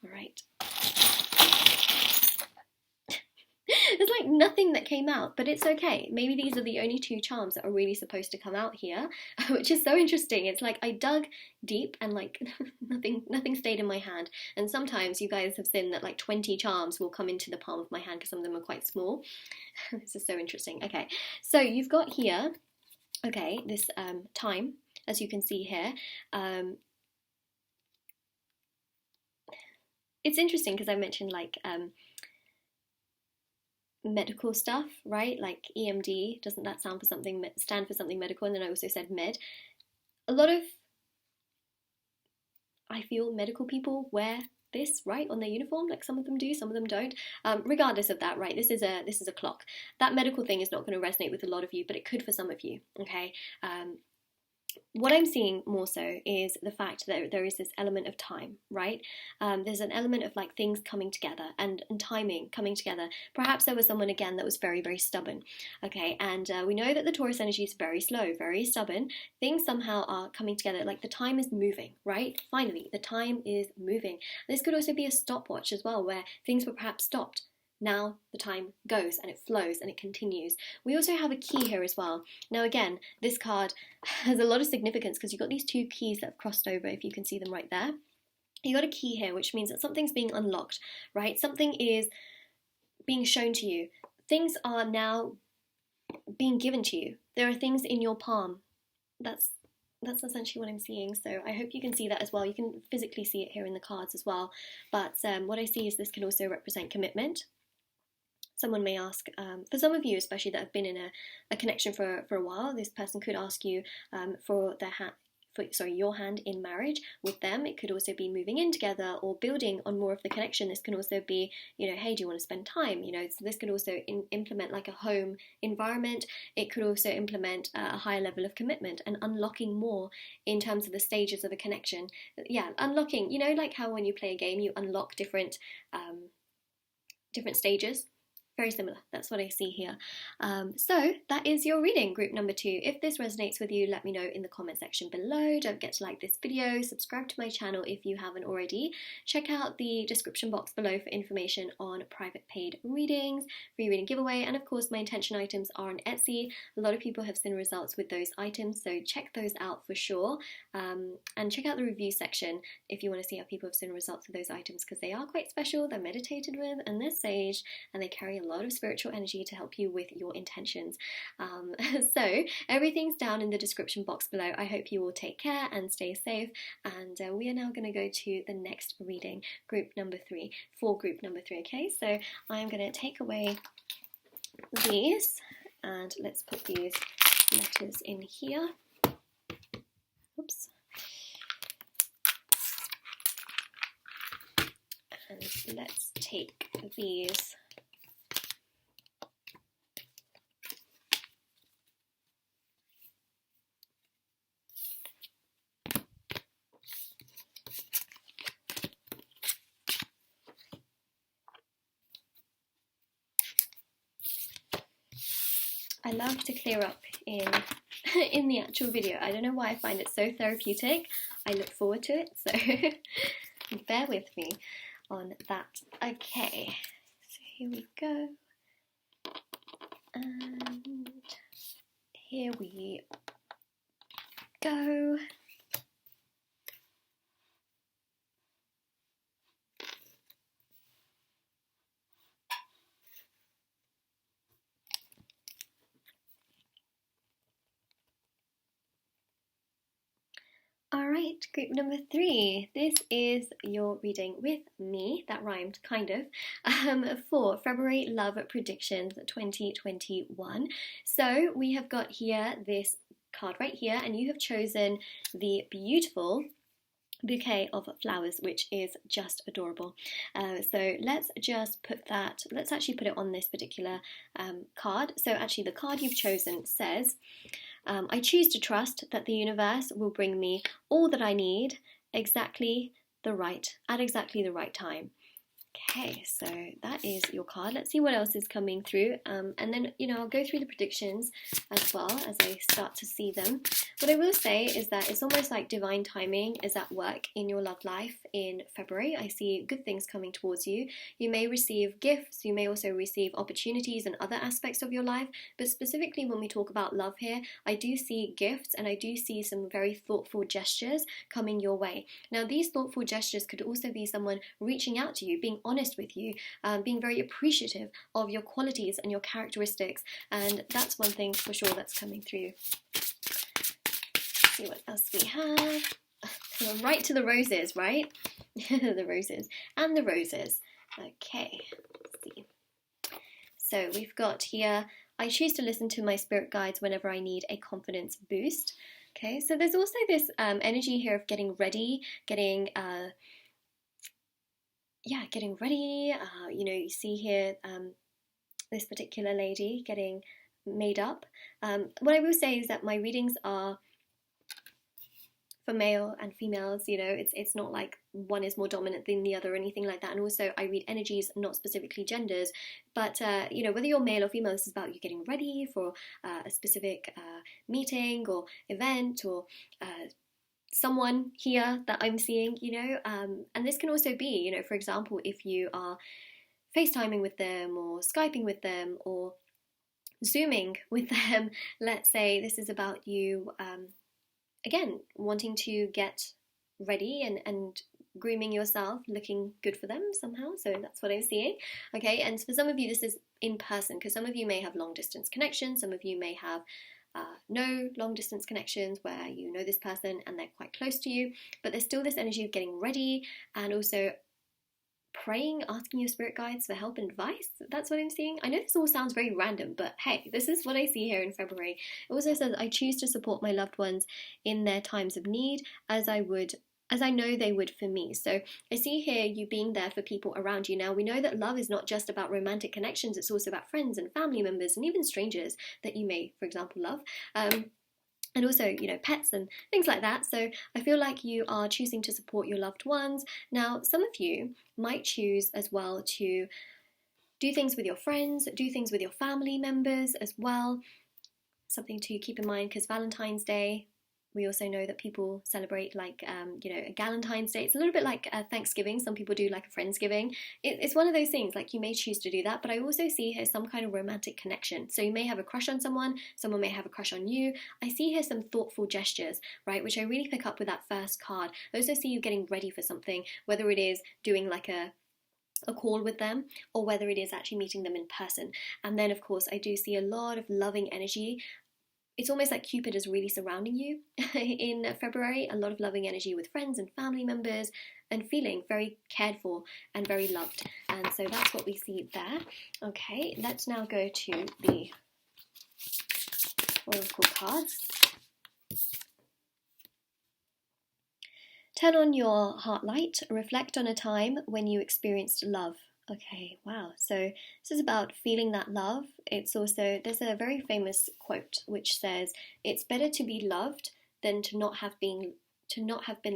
Speaker 1: All right. There's like nothing that came out, but it's okay. Maybe these are the only 2 charms that are really supposed to come out here, which is so interesting. It's like I dug deep and like nothing stayed in my hand. And sometimes you guys have seen that like 20 charms will come into the palm of my hand because some of them are quite small. This is so interesting. Okay, so you've got here, okay, this time, as you can see here. It's interesting because I mentioned like medical stuff, right? Like EMD, doesn't that stand for something medical? And then I also said med. A lot of, I feel, medical people wear this, right, on their uniform. Like some of them do, some of them don't. Regardless of that, right, this is a clock. That medical thing is not going to resonate with a lot of you, but it could for some of you. Okay. What I'm seeing more so is the fact that there is this element of time, right? There's an element of like things coming together and timing coming together. Perhaps there was someone again that was very, very stubborn, okay? And we know that the Taurus energy is very slow, very stubborn. Things somehow are coming together, like the time is moving, right? Finally, the time is moving. This could also be a stopwatch as well, where things were perhaps stopped. Now the time goes and it flows and it continues. We also have a key here as well. Now again, this card has a lot of significance because you've got these 2 keys that have crossed over, if you can see them right there. you got a key here, which means that something's being unlocked, right? Something is being shown to you. Things are now being given to you. There are things in your palm. That's essentially what I'm seeing. So I hope you can see that as well. You can physically see it here in the cards as well. But what I see is this can also represent commitment. Someone may ask, for some of you especially that have been in a connection for a while, this person could ask you for their hand, your hand in marriage with them. It could also be moving in together or building on more of the connection. This can also be, hey, do you want to spend time? So this could also implement like a home environment. It could also implement a higher level of commitment and unlocking more in terms of the stages of a connection. Yeah, unlocking, like how when you play a game, you unlock different stages. Very similar. That's what I see here. So that is your reading, group number 2. If this resonates with you, let me know in the comment section below. Don't forget to like this video, subscribe to my channel if you haven't already. Check out the description box below for information on private paid readings, free reading giveaway, and of course my intention items are on Etsy. A lot of people have seen results with those items, so check those out for sure. And check out the review section if you want to see how people have seen results with those items, because they are quite special. They're meditated with and they're saged, and they carry a lot of spiritual energy to help you with your intentions. So everything's down in the description box below. I hope you all take care and stay safe, and we are now going to go to the next reading, group number 3, for group number 3. Okay, so I'm going to take away these and let's put these letters in here. Oops. And let's take these I love to clear up in the actual video. I don't know why I find it so therapeutic. I look forward to it, so bear with me on that. Okay, so here we go. And here we go. Alright, group number 3. This is your reading with me, that rhymed, kind of, for February Love Predictions 2021. So we have got here this card right here, and you have chosen the beautiful bouquet of flowers, which is just adorable. So let's just let's actually put it on this particular card. So actually the card you've chosen says, I choose to trust that the universe will bring me all that I need at exactly the right time. Okay, so that is your card. Let's see what else is coming through, and then I'll go through the predictions as well as I start to see them. What I will say is that it's almost like divine timing is at work in your love life in February. I see good things coming towards you. You may receive gifts, you may also receive opportunities in other aspects of your life, but specifically when we talk about love here, I do see gifts and I do see some very thoughtful gestures coming your way. Now these thoughtful gestures could also be someone reaching out to you, being honest with you, being very appreciative of your qualities and your characteristics, and that's one thing for sure that's coming through. Let's see what else we have. Right to the roses, right? The roses and the roses. Okay, let's see. So we've got here, I choose to listen to my spirit guides whenever I need a confidence boost. Okay, so there's also this energy here of getting ready, getting ready. You see here this particular lady getting made up. What I will say is that my readings are for male and females. It's not like one is more dominant than the other or anything like that. And also I read energies, not specifically genders, but whether you're male or female, this is about you getting ready for a specific meeting or event or someone here that I'm seeing, and this can also be, for example, if you are FaceTiming with them or Skyping with them or Zooming with them. Let's say this is about you, again, wanting to get ready and grooming yourself, looking good for them somehow. So that's what I'm seeing. Okay, and for some of you, this is in person, because some of you may have long distance connections, some of you may have no long distance connections where you know this person and they're quite close to you, but there's still this energy of getting ready and also praying, asking your spirit guides for help and advice. That's what I'm seeing. I know this all sounds very random, but hey, this is what I see here in February. It also says, I choose to support my loved ones in their times of need as I know they would for me. So I see here you being there for people around you. Now, we know that love is not just about romantic connections, it's also about friends and family members and even strangers that you may, for example, love. And also, you know, pets and things like that. So I feel like you are choosing to support your loved ones. Now, some of you might choose as well to do things with your friends, do things with your family members as well. Something to keep in mind, because Valentine's Day, we also know that people celebrate like, you know, a Galentine's Day. It's a little bit like Thanksgiving. Some people do like a Friendsgiving. It's one of those things, like you may choose to do that, but I also see here some kind of romantic connection. So you may have a crush on someone may have a crush on you. I see here some thoughtful gestures, right, which I really pick up with that first card. I also see you getting ready for something, whether it is doing like a call with them or whether it is actually meeting them in person. And then, of course, I do see a lot of loving energy. It's almost like Cupid is really surrounding you in February, a lot of loving energy with friends and family members and feeling very cared for and very loved. And so that's what we see there. Okay, let's now go to the Oracle cards. Turn on your heart light, reflect on a time when you experienced love. Okay, wow. So this is about feeling that love. It's also, there's a very famous quote which says, it's better to be loved than to not have been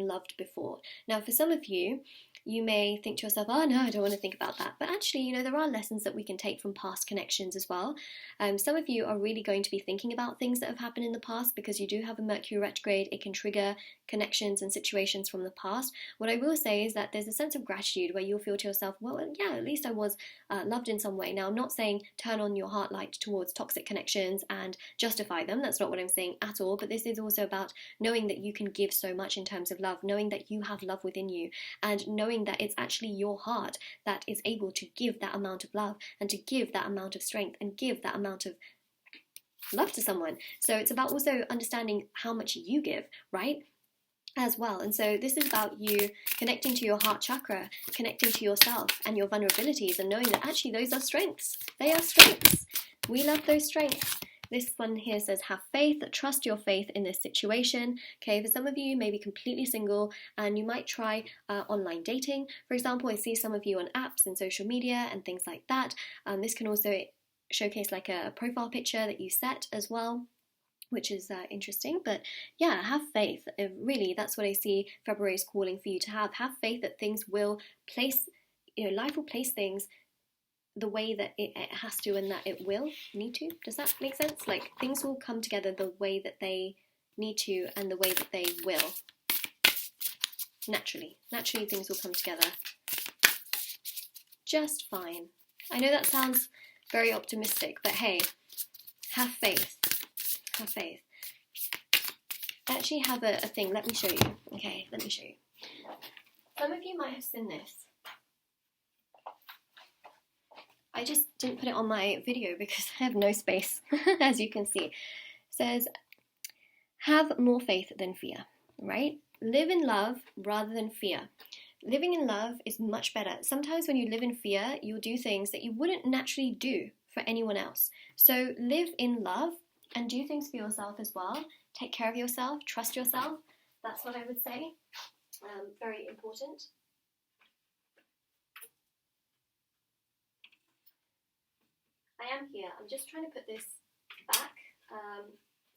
Speaker 1: loved before. Now, for some of you, you may think to yourself, oh no, I don't want to think about that. But actually, you know, there are lessons that we can take from past connections as well. Some of you are really going to be thinking about things that have happened in the past because you do have a Mercury retrograde. It can trigger connections and situations from the past. What I will say is that there's a sense of gratitude where you'll feel to yourself, well, yeah, at least I was loved in some way. Now, I'm not saying turn on your heart light towards toxic connections and justify them. That's not what I'm saying at all. But this is also about knowing that you can give so much in terms of love, knowing that you have love within you, and knowing that it's actually your heart that is able to give that amount of love and to give that amount of strength and give that amount of love to someone. So it's about also understanding how much you give, right? As well. And so this is about you connecting to your heart chakra, connecting to yourself and your vulnerabilities, and knowing that actually those are strengths. They are strengths. We love those strengths. This one here says, have faith, trust your faith in this situation. Okay, for some of you, you may be completely single and you might try online dating. For example, I see some of you on apps and social media and things like that. This can also showcase like a profile picture that you set as well, which is interesting. But yeah, have faith. Really, that's what I see February is calling for you to have. Have faith that things will place, you know, life will place things the way that it has to and that it will need to. Does that make sense? Like, things will come together the way that they need to and the way that they will. Naturally things will come together just fine. I know that sounds very optimistic, but hey, have faith. Have faith. I actually have a thing. Let me show you. Okay, let me show you. Some of you might have seen this. I just didn't put it on my video because I have no space, as you can see. It says, have more faith than fear, right? Live in love rather than fear. Living in love is much better. Sometimes when you live in fear, you'll do things that you wouldn't naturally do for anyone else. So live in love and do things for yourself as well. Take care of yourself, trust yourself. That's what I would say. Very important. I am here. I'm just trying to put this back.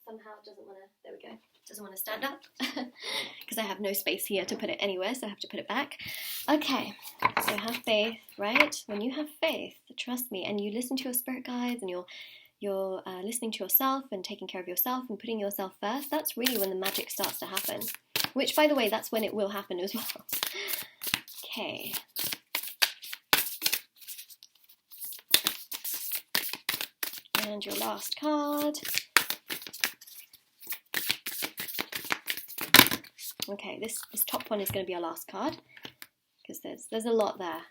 Speaker 1: Somehow it doesn't want to, there we go, doesn't want to stand up because I have no space here to put it anywhere, so I have to put it back. Okay, so have faith, right? When you have faith, trust me, and you listen to your spirit guides and you're listening to yourself and taking care of yourself and putting yourself first, that's really when the magic starts to happen. Which, by the way, that's when it will happen as well. Okay. And your last card. Okay, this top one is going to be our last card. because there's a lot there.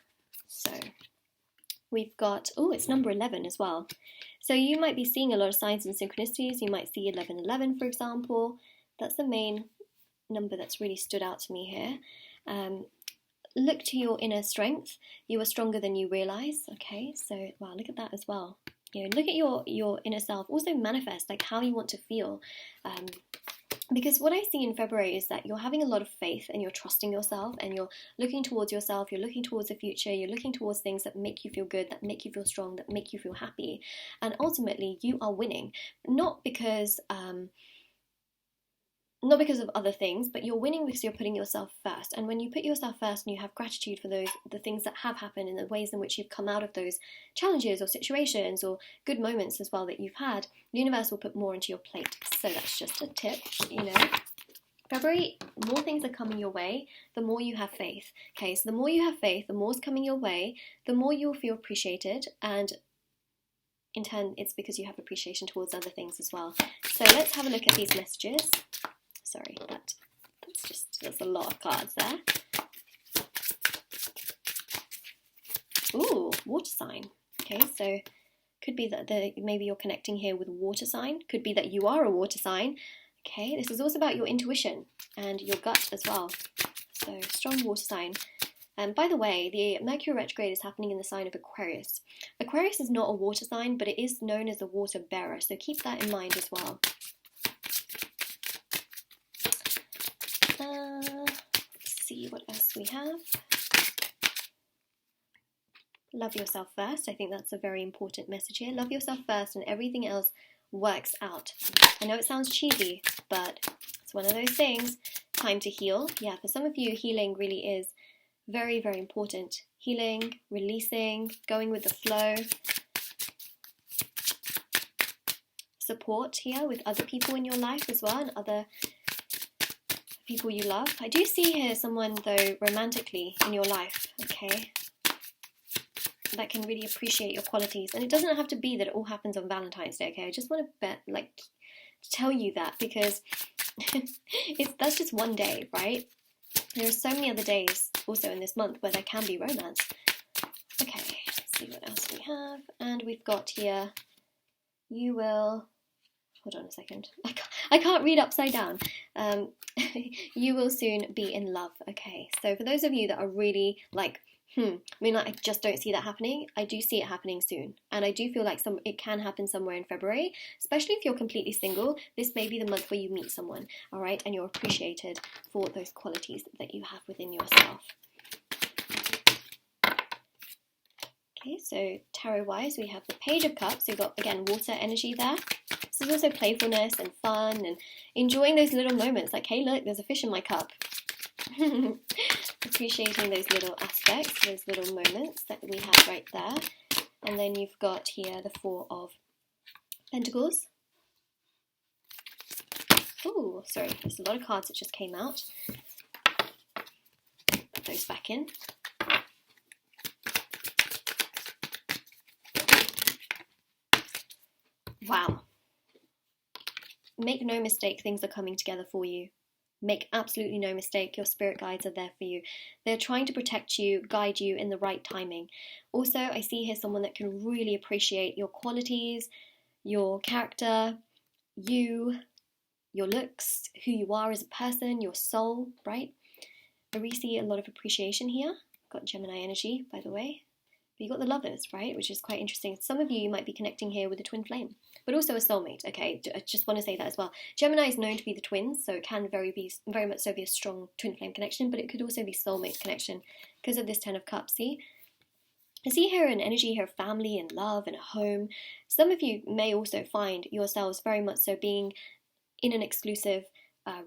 Speaker 1: So we've got, oh, it's number 11 as well. So you might be seeing a lot of signs and synchronicities. You might see 1111, for example. That's the main number that's really stood out to me here. Look to your inner strength. You are stronger than you realize. Okay, so wow, look at that as well. You know, look at your inner self. Also manifest like how you want to feel. Because what I see in February is that you're having a lot of faith and you're trusting yourself and you're looking towards yourself, you're looking towards the future, you're looking towards things that make you feel good, that make you feel strong, that make you feel happy. And ultimately you are winning, not because of other things, but you're winning because you're putting yourself first. And when you put yourself first and you have gratitude for the things that have happened and the ways in which you've come out of those challenges or situations or good moments as well that you've had, the universe will put more into your plate. So that's just a tip, you know. February, more things are coming your way, the more you have faith. Okay, so the more you have faith, the more is coming your way, the more you'll feel appreciated, and in turn, it's because you have appreciation towards other things as well. So let's have a look at these messages. Sorry, there's a lot of cards there. Ooh, water sign. Okay, so could be that maybe you're connecting here with a water sign. Could be that you are a water sign. Okay, this is also about your intuition and your gut as well. So strong water sign. And by the way, the Mercury retrograde is happening in the sign of Aquarius. Aquarius is not a water sign, but it is known as a water bearer. So keep that in mind as well. Let's see what else we have. Love yourself first. I think that's a very important message here. Love yourself first and everything else works out. I know it sounds cheesy, but it's one of those things. Time to heal. Yeah, for some of you, healing really is very, very important. Healing, releasing, going with the flow. Support here with other people in your life as well and other people you love. I do see here someone, though, romantically in your life, okay, that can really appreciate your qualities. And it doesn't have to be that it all happens on Valentine's Day, okay? I just want to tell you that because that's just one day, right? There are so many other days also in this month where there can be romance. Okay, let's see what else we have. And we've got here, you will... Hold on a second. I can't read upside down. You will soon be in love. Okay, so for those of you that are really like, I just don't see that happening. I do see it happening soon. And I do feel like it can happen somewhere in February, especially if you're completely single. This may be the month where you meet someone, all right? And you're appreciated for those qualities that you have within yourself. Okay, so tarot-wise, we have the Page of Cups. So you've got, again, water energy there. This is also playfulness and fun and enjoying those little moments. Like, hey, look, there's a fish in my cup. Appreciating those little aspects, those little moments that we have right there. And then you've got here the Four of Pentacles. Oh, sorry, there's a lot of cards that just came out. Put those back in. Wow. Make no mistake, things are coming together for you. Make absolutely no mistake, your spirit guides are there for you. They're trying to protect you, guide you in the right timing. Also, I see here someone that can really appreciate your qualities, your character, your looks, who you are as a person, your soul, right? I really see a lot of appreciation here. Got Gemini energy, by the way. But you've got the Lovers, right, which is quite interesting. Some of you might be connecting here with a twin flame, but also a soulmate, okay? I just want to say that as well. Gemini is known to be the twins, so it can very much so be a strong twin flame connection, but it could also be soulmate connection because of this Ten of Cups, see? I see here an energy here of family and love and a home. Some of you may also find yourselves very much so being in an exclusive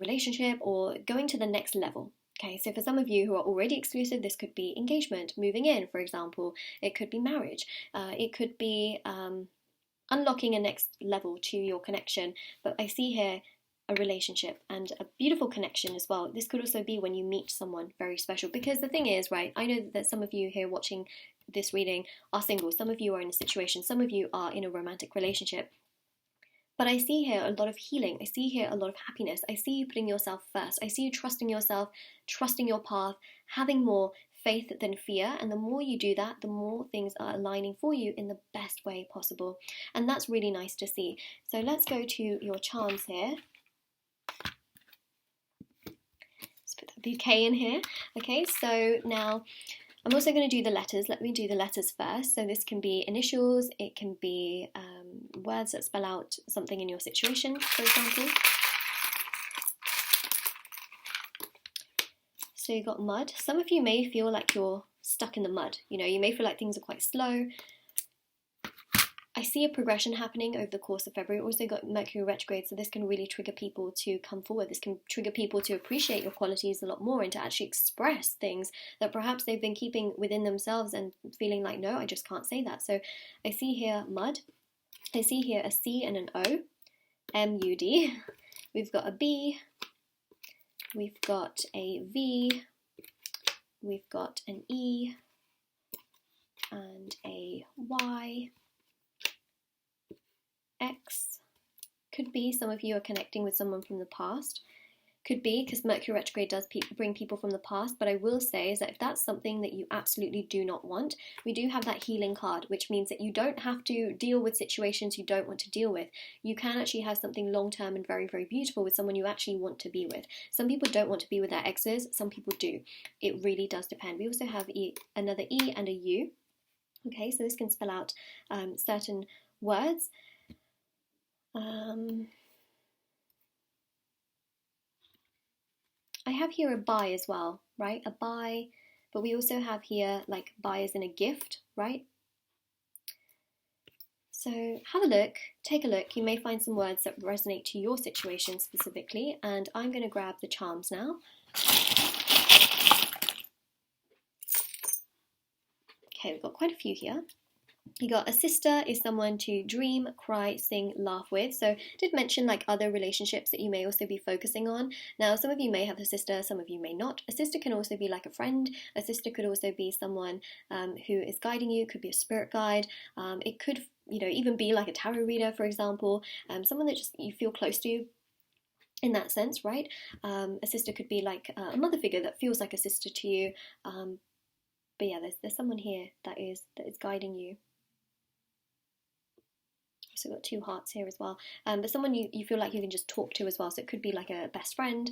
Speaker 1: relationship or going to the next level. Okay, so for some of you who are already exclusive, this could be engagement, moving in, for example. It could be marriage. It could be unlocking a next level to your connection. But I see here a relationship and a beautiful connection as well. This could also be when you meet someone very special. Because the thing is, right, I know that some of you here watching this reading are single. Some of you are in a situation. Some of you are in a romantic relationship. But I see here a lot of healing. I see here a lot of happiness. I see you putting yourself first. I see you trusting yourself, trusting your path, having more faith than fear, and the more you do that, the more things are aligning for you in the best way possible, and that's really nice to see. So let's go to your charms here. Let's put the bouquet in here. Okay, so now I'm also going to do the letters. Let me do the letters first. So this can be initials, it can be words that spell out something in your situation, for example. So you've got mud. Some of you may feel like you're stuck in the mud. You know, you may feel like things are quite slow. I see a progression happening over the course of February. Also got Mercury retrograde, so this can really trigger people to come forward. This can trigger people to appreciate your qualities a lot more and to actually express things that perhaps they've been keeping within themselves and feeling like, no, I just can't say that. So I see here mud. I see here a C and an O, M-U-D. We've got a B. We've got a V. We've got an E and a Y. X. Could be some of you are connecting with someone from the past. Could be because Mercury retrograde does bring people from the past, but I will say is that if that's something that you absolutely do not want, we do have that healing card, which means that you don't have to deal with situations you don't want to deal with. You can actually have something long-term and very, very beautiful with someone you actually want to be with. Some people don't want to be with their exes, some people do. It really does depend. We also have another E and a U. Okay, so this can spell out certain words. I have here a buy as well, right? A buy, but we also have here like buy as in a gift, right? So have a look, take a look. You may find some words that resonate to your situation specifically, and I'm going to grab the charms now. Okay, we've got quite a few here. You got a sister is someone to dream, cry, sing, laugh with. So I did mention like other relationships that you may also be focusing on. Now, some of you may have a sister, some of you may not. A sister can also be like a friend. A sister could also be someone who is guiding you, could be a spirit guide. It could, you know, even be like a tarot reader, for example, someone that just you feel close to in that sense, right? A sister could be like a mother figure that feels like a sister to you. But yeah, there's someone here that is guiding you. So got two hearts here as well, but someone you feel like you can just talk to as well, so it could be like a best friend.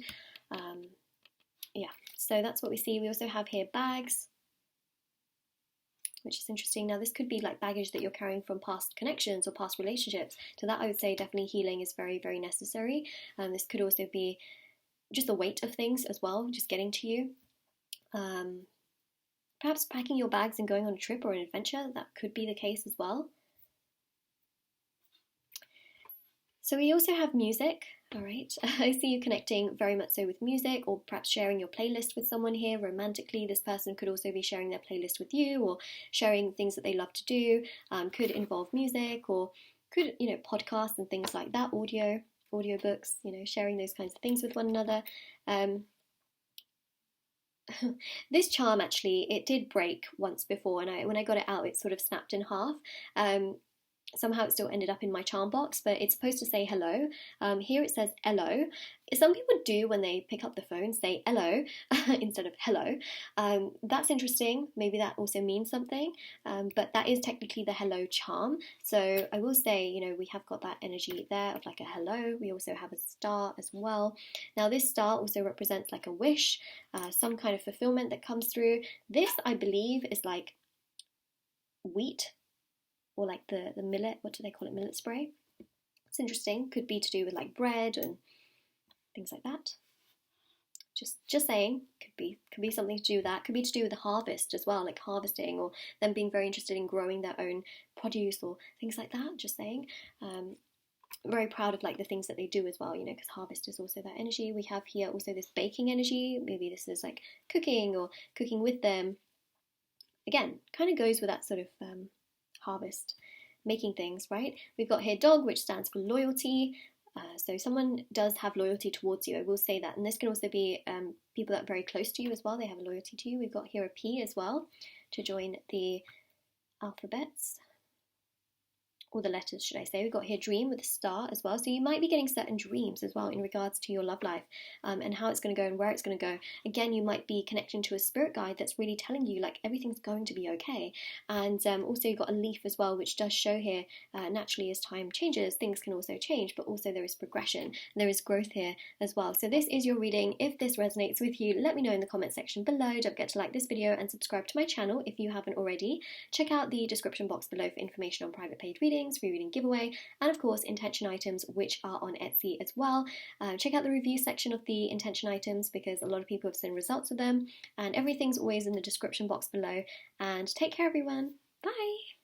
Speaker 1: Yeah, so that's what we see. We also have here bags, which is interesting. Now this could be like baggage that you're carrying from past connections or past relationships, so that I would say definitely healing is very, very necessary. This could also be just the weight of things as well, just getting to you. Perhaps packing your bags and going on a trip or an adventure, that could be the case as well. So we also have music, all right. I see you connecting very much so with music, or perhaps sharing your playlist with someone here romantically. This person could also be sharing their playlist with you, or sharing things that they love to do. Could involve music, or could, you know, podcasts and things like that, audiobooks, you know, sharing those kinds of things with one another. This charm actually, it did break once before, and when I got it out, it sort of snapped in half. Somehow it still ended up in my charm box, but it's supposed to say hello. Here it says hello. Some people do, when they pick up the phone, say hello instead of hello. That's interesting. Maybe that also means something, but that is technically the hello charm. So I will say, you know, we have got that energy there of like a hello. We also have a star as well. Now this star also represents like a wish, some kind of fulfillment that comes through. This, I believe, is like wheat, or like the millet, what do they call it, millet spray. It's interesting, could be to do with like bread and things like that. Just saying, could be something to do with that. Could be to do with the harvest as well, like harvesting, or them being very interested in growing their own produce or things like that, just saying. Very proud of like the things that they do as well, you know, because harvest is also that energy. We have here also this baking energy. Maybe this is like cooking or cooking with them. Again, kind of goes with that sort of harvest, making things, right? We've got here dog, which stands for loyalty. So someone does have loyalty towards you, I will say that. And this can also be people that are very close to you as well. They have a loyalty to you. We've got here a P as well to join the alphabets. or the letters should I say. We've got here dream with a star as well, so you might be getting certain dreams as well in regards to your love life, and how it's going to go and where it's going to go. Again, you might be connecting to a spirit guide that's really telling you like everything's going to be okay. And also you've got a leaf as well, which does show here naturally as time changes things can also change, but also there is progression and there is growth here as well. So this is your reading. If this resonates with you, let me know in the comment section below. Don't forget to like this video and subscribe to my channel if you haven't already. Check out the description box below for information on private paid readings, free reading giveaway, and of course intention items, which are on Etsy as well. Check out the review section of the intention items because a lot of people have seen results with them, and everything's always in the description box below. And take care everyone. Bye!